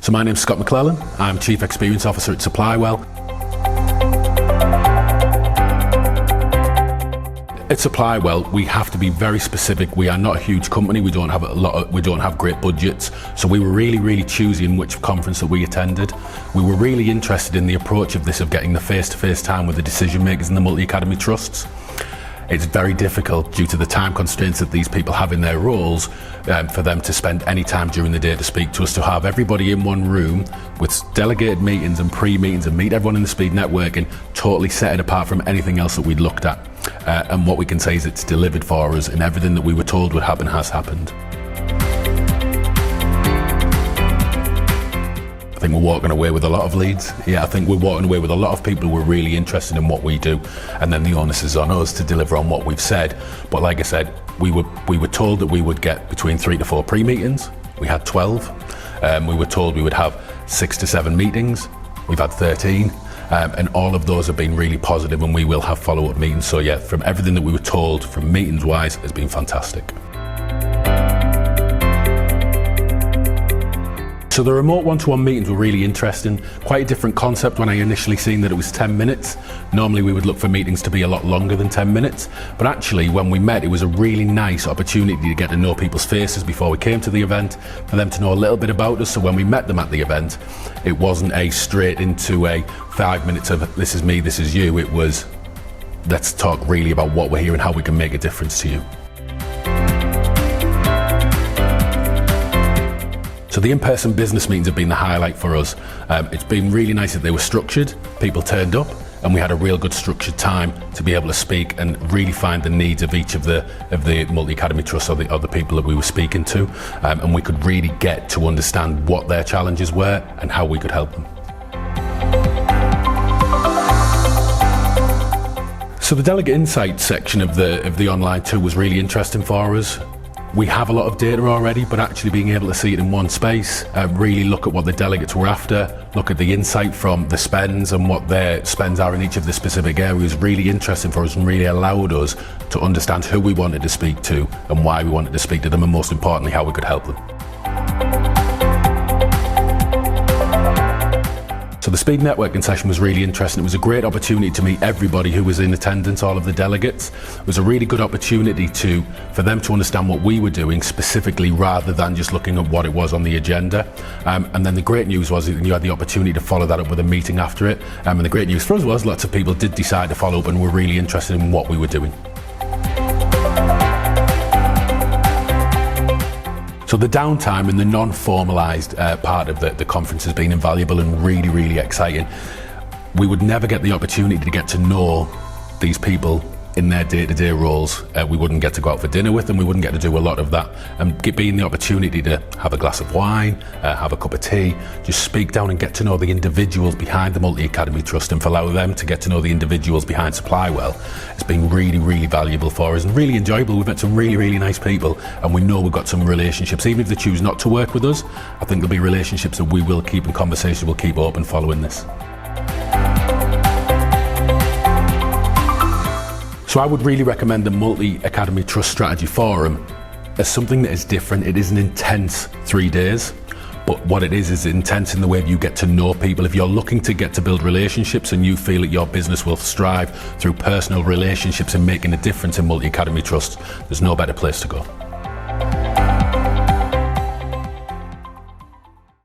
So my name's Scott McLellan. I'm Chief Experience Officer at SupplyWell. At SupplyWell, we have to be very specific. We are not a huge company. We don't have great budgets. So we were really choosy in which conference that we attended. We were really interested in the approach of this, of getting the face-to-face time with the decision makers in the multi-academy trusts. It's very difficult due to the time constraints that these people have in their roles for them to spend any time during the day to speak to us, to have everybody in one room with delegated meetings and pre-meetings and meet everyone in the speed networking, totally set it apart from anything else that we'd looked at. And what we can say is it's delivered for us, and everything that we were told would happen has happened. I think we're walking away with a lot of leads. Yeah, I think we're walking away with a lot of people who are really interested in what we do, and then the onus is on us to deliver on what we've said. But like I said, we were told that we would get between 3 to 4 pre-meetings. We had 12. We were told we would have 6 to 7 meetings. We've had 13. And all of those have been really positive, and we will have follow-up meetings. So yeah, from everything that we were told, from meetings-wise, has been fantastic. So the remote one-to-one meetings were really interesting. Quite a different concept when I initially seen that it was 10 minutes. Normally we would look for meetings to be a lot longer than 10 minutes. But actually when we met, it was a really nice opportunity to get to know people's faces before we came to the event, for them to know a little bit about us. So when we met them at the event, it wasn't a straight into a 5 minutes of this is me, this is you. It was, let's talk really about what we're here and how we can make a difference to you. So the in-person business meetings have been the highlight for us. It's been really nice that they were structured, people turned up, and we had a real good structured time to be able to speak and really find the needs of each of the multi-academy trusts or the people that we were speaking to, and we could really get to understand what their challenges were and how we could help them. So the delegate insight section of the online tool was really interesting for us. We have a lot of data already, but actually being able to see it in one space, really look at what the delegates were after, look at the insight from the spends and what their spends are in each of the specific areas, really interesting for us and really allowed us to understand who we wanted to speak to and why we wanted to speak to them, and most importantly, how we could help them. So the speed networking session was really interesting. It was a great opportunity to meet everybody who was in attendance, all of the delegates. It was a really good opportunity for them to understand what we were doing specifically, rather than just looking at what it was on the agenda. And then the great news was that you had the opportunity to follow that up with a meeting after it. And the great news for us was lots of people did decide to follow up and were really interested in what we were doing. So the downtime and the non-formalised part of the conference has been invaluable and really exciting. We would never get the opportunity to get to know these people in their day-to-day roles. We wouldn't get to go out for dinner with them, we wouldn't get to do a lot of that. And being the opportunity to have a glass of wine, have a cup of tea, just speak down and get to know the individuals behind the Multi-Academy Trust, and for allow them to get to know the individuals behind SupplyWell, it's been really valuable for us and really enjoyable. We've met some really nice people, and we know we've got some relationships. Even if they choose not to work with us, I think there'll be relationships that we will keep in conversation, we'll keep open following this. So I would really recommend the Multi-Academy Trust Strategy Forum as something that is different. It is an intense 3 days, but what it is intense in the way that you get to know people. If you're looking to get to build relationships and you feel that your business will strive through personal relationships and making a difference in Multi-Academy Trust, there's no better place to go.